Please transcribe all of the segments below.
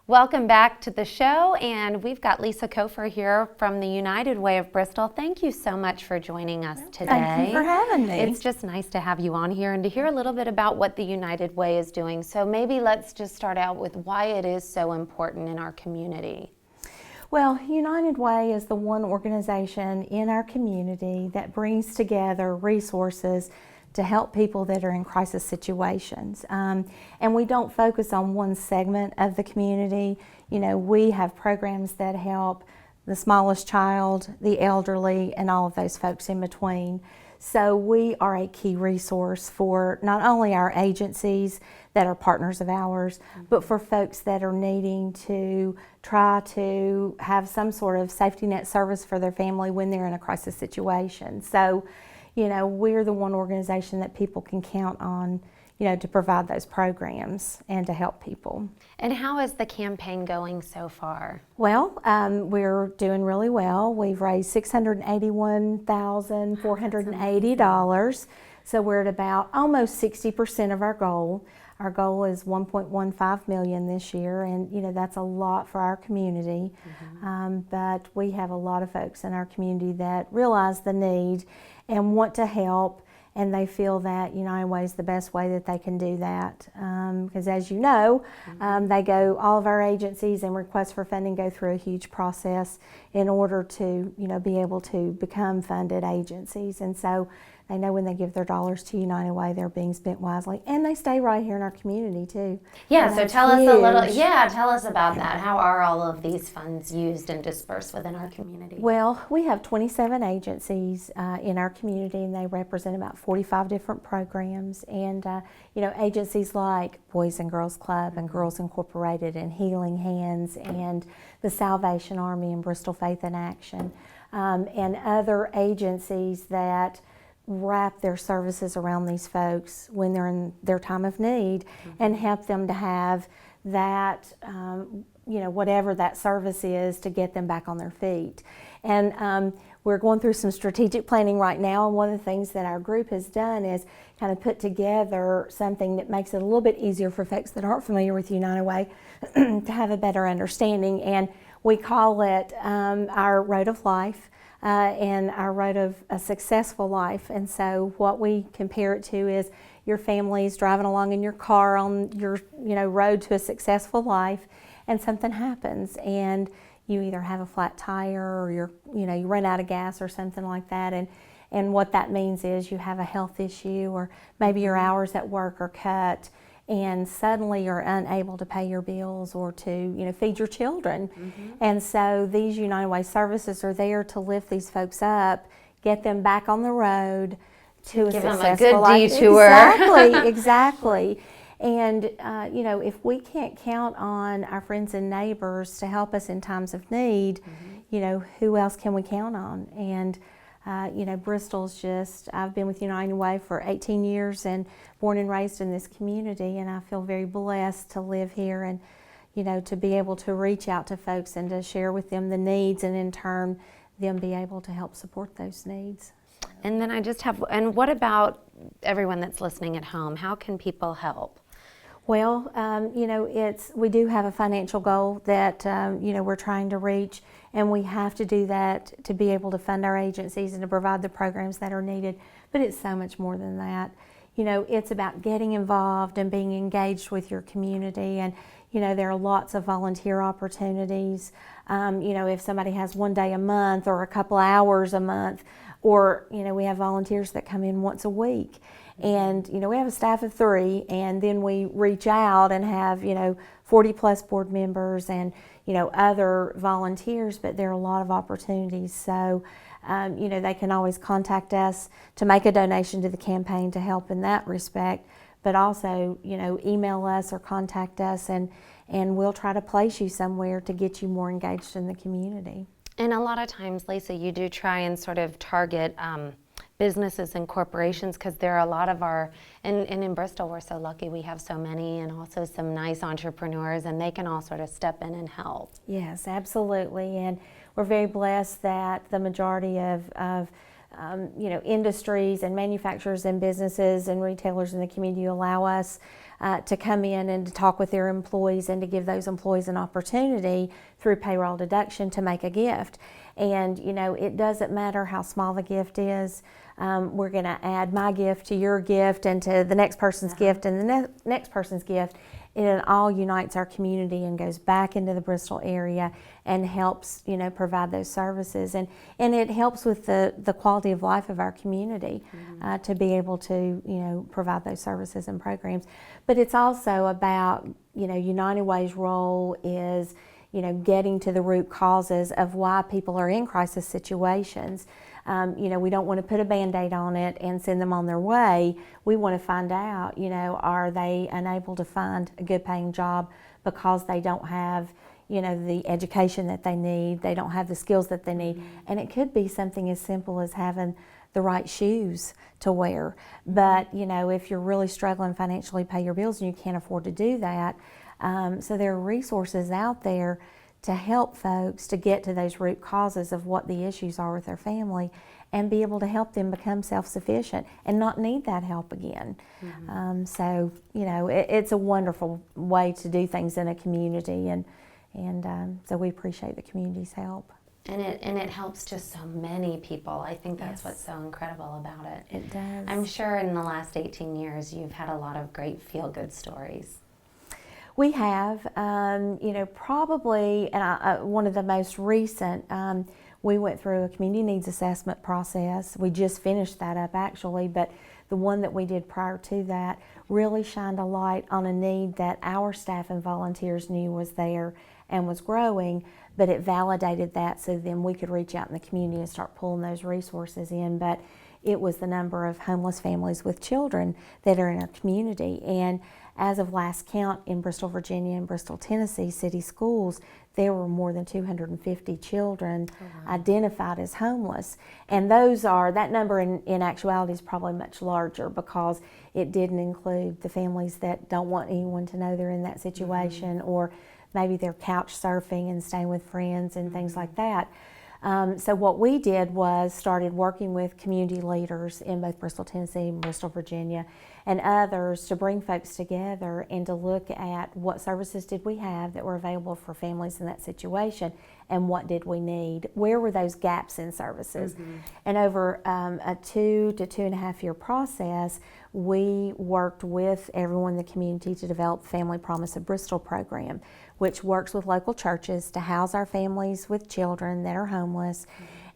Welcome back to the show, and we've got Lisa Kofer here from the United Way of Bristol. Thank you so much for joining us today. Thank you for having me. It's just nice to have you on here and to hear a little bit about what the United Way is doing. So maybe let's just start out with why it is so important in our community. Well, United Way is the one organization in our community that brings together resources to help people that are in crisis situations. And we don't focus on one segment of the community. You know, we have programs that help the smallest child, the elderly, and all of those folks in between. So we are a key resource for not only our agencies that are partners of ours, but for folks that are needing to try to have some sort of safety net service for their family when they're in a crisis situation. So, you know, we're the one organization that people can count on, you know, to provide those programs and to help people. And how is the campaign going so far? Well, we're doing really well. We've raised $681,480. So we're at about almost 60% of our goal. Our goal is $1.15 million this year, and you know that's a lot for our community. But we have a lot of folks in our community that realize the need and want to help, and they feel that United Way is the best way that they can do that. Because as you know, all of our agencies and requests for funding go through a huge process in order to be able to become funded agencies, and so they know when they give their dollars to United Way, they're being spent wisely, and they stay right here in our community too. Yeah, so tell us a little. Yeah, tell us about that. How are all of these funds used and dispersed within our community? Well, we have 27 agencies in our community, and they represent about 45 different programs. And agencies like Boys and Girls Club and Girls Incorporated and Healing Hands and the Salvation Army and Bristol Faith in Action, and other agencies that wrap their services around these folks when they're in their time of need and help them to have that, whatever that service is to get them back on their feet. And we're going through some strategic planning right now, and one of the things that our group has done is kind of put together something that makes it a little bit easier for folks that aren't familiar with United Way to have a better understanding. And we call it our Road of Life. And our road of a successful life. And so what we compare it to is your family's driving along in your car on your road to a successful life, and something happens and you either have a flat tire or you run out of gas or something like that, and what that means is you have a health issue, or maybe your hours at work are cut and suddenly you're unable to pay your bills or to feed your children. And so these United Way services are there to lift these folks up, get them back on the road to Give a them successful a good life. detour. Exactly. And if we can't count on our friends and neighbors to help us in times of need, who else can we count on? And Bristol's I've been with United Way for 18 years and born and raised in this community, and I feel very blessed to live here and, to be able to reach out to folks and to share with them the needs, and in turn, them be able to help support those needs. And then and what about everyone that's listening at home? How can people help? Well, we do have a financial goal that, we're trying to reach, and we have to do that to be able to fund our agencies and to provide the programs that are needed. But it's so much more than that. It's about getting involved and being engaged with your community, and, there are lots of volunteer opportunities. If somebody has one day a month or a couple hours a month, or, we have volunteers that come in once a week. And, we have a staff of 3, and then we reach out and have, 40 plus board members and, other volunteers, but there are a lot of opportunities. So, they can always contact us to make a donation to the campaign to help in that respect, but also, email us or contact us, and we'll try to place you somewhere to get you more engaged in the community. And a lot of times, Lisa, you do try and sort of target businesses and corporations, because there are a lot of and in Bristol we're so lucky we have so many, and also some nice entrepreneurs, and they can all sort of step in and help. Yes, absolutely, and we're very blessed that the majority of industries and manufacturers and businesses and retailers in the community allow us to come in and to talk with their employees and to give those employees an opportunity through payroll deduction to make a gift. And it doesn't matter how small the gift is. We're going to add my gift to your gift and to the next person's gift and the next person's gift. It all unites our community and goes back into the Bristol area and helps, provide those services. And it helps with the quality of life of our community to be able to, provide those services and programs. But it's also about, United Way's role is, getting to the root causes of why people are in crisis situations. We don't want to put a Band-Aid on it and send them on their way. We want to find out, are they unable to find a good paying job because they don't have, the education that they need, they don't have the skills that they need. And it could be something as simple as having the right shoes to wear. But, if you're really struggling financially to pay your bills and you can't afford to do that, so there are resources out there to help folks to get to those root causes of what the issues are with their family and be able to help them become self-sufficient and not need that help again. It's a wonderful way to do things in a community, and so we appreciate the community's help. And it helps just so many people. I think that's what's so incredible about it. It does. I'm sure in the last 18 years you've had a lot of great feel-good stories. We have, probably, and one of the most recent, we went through a community needs assessment process. We just finished that up actually, but the one that we did prior to that really shined a light on a need that our staff and volunteers knew was there and was growing, but it validated that so then we could reach out in the community and start pulling those resources in. But it was the number of homeless families with children that are in our community. And as of last count in Bristol, Virginia and Bristol, Tennessee city schools, there were more than 250 children identified as homeless. And that number in actuality is probably much larger because it didn't include the families that don't want anyone to know they're in that situation, or maybe they're couch surfing and staying with friends and things like that. So what we did was started working with community leaders in both Bristol, Tennessee and Bristol, Virginia, and others to bring folks together and to look at what services did we have that were available for families in that situation and what did we need. Where were those gaps in services? And over a 2 to 2.5 year process, we worked with everyone in the community to develop the Family Promise of Bristol program, which works with local churches to house our families with children that are homeless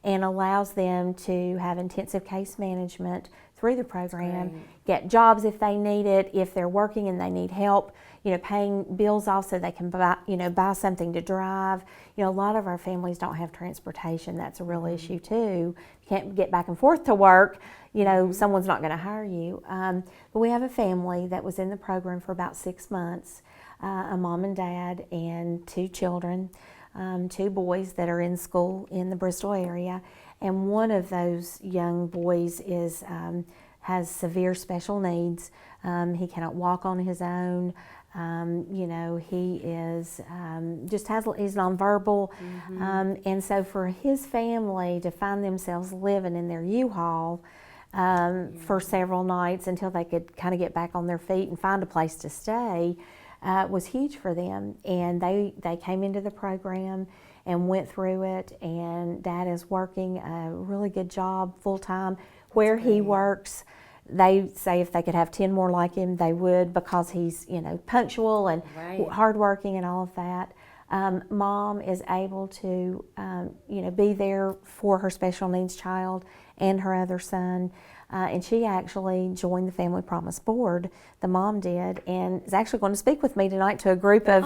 and allows them to have intensive case management through the program, get jobs if they need it, if they're working and they need help, paying bills off so they can buy something to drive. A lot of our families don't have transportation. That's a real issue too. You can't get back and forth to work, someone's not going to hire you. But we have a family that was in the program for about 6 months, a mom and dad and 2 children, 2 boys that are in school in the Bristol area. And one of those young boys has severe special needs. He cannot walk on his own. He is he's nonverbal. And so for his family to find themselves living in their U-Haul for several nights until they could kind of get back on their feet and find a place to stay was huge for them. And they came into the program and went through it, and Dad is working a really good job full-time where he works. They say if they could have 10 more like him, they would, because he's, punctual and hardworking and all of that. Mom is able to, be there for her special needs child and her other son. And she actually joined the Family Promise Board, the mom did, and is actually going to speak with me tonight to a group of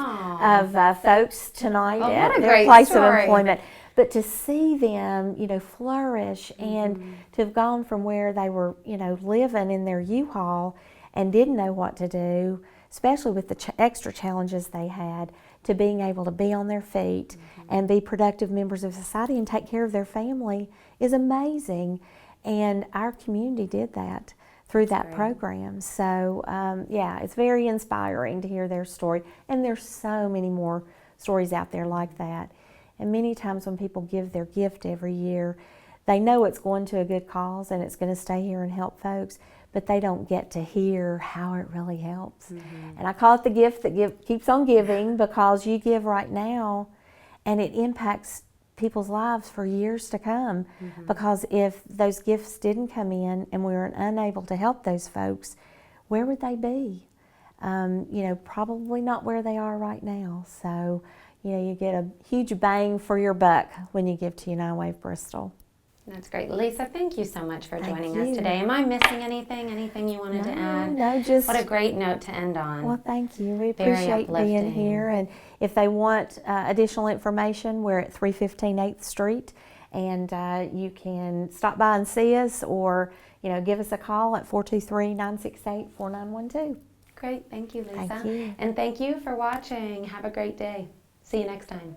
folks tonight at their place of employment. But to see them, flourish and to have gone from where they were, living in their U-Haul and didn't know what to do, especially with the extra challenges they had, to being able to be on their feet and be productive members of society and take care of their family is amazing. And our community did that through that program. So, it's very inspiring to hear their story. And there's so many more stories out there like that. And many times when people give their gift every year, they know it's going to a good cause and it's going to stay here and help folks, but they don't get to hear how it really helps. And I call it the gift that keeps on giving, because you give right now and it impacts people's lives for years to come. Because if those gifts didn't come in and we were unable to help those folks, where would they be? Probably not where they are right now. So, you get a huge bang for your buck when you give to United Way of Bristol. That's great. Lisa, thank you so much for Thank joining you. us today. Am I missing anything? Anything you wanted to add? No, just... What a great note to end on. Well, thank you. We Very appreciate being uplifting. here. And if they want additional information, we're at 315 8th Street. And you can stop by and see us, or give us a call at 423-968-4912. Great. Thank you, Lisa. Thank you. And thank you for watching. Have a great day. See you next time.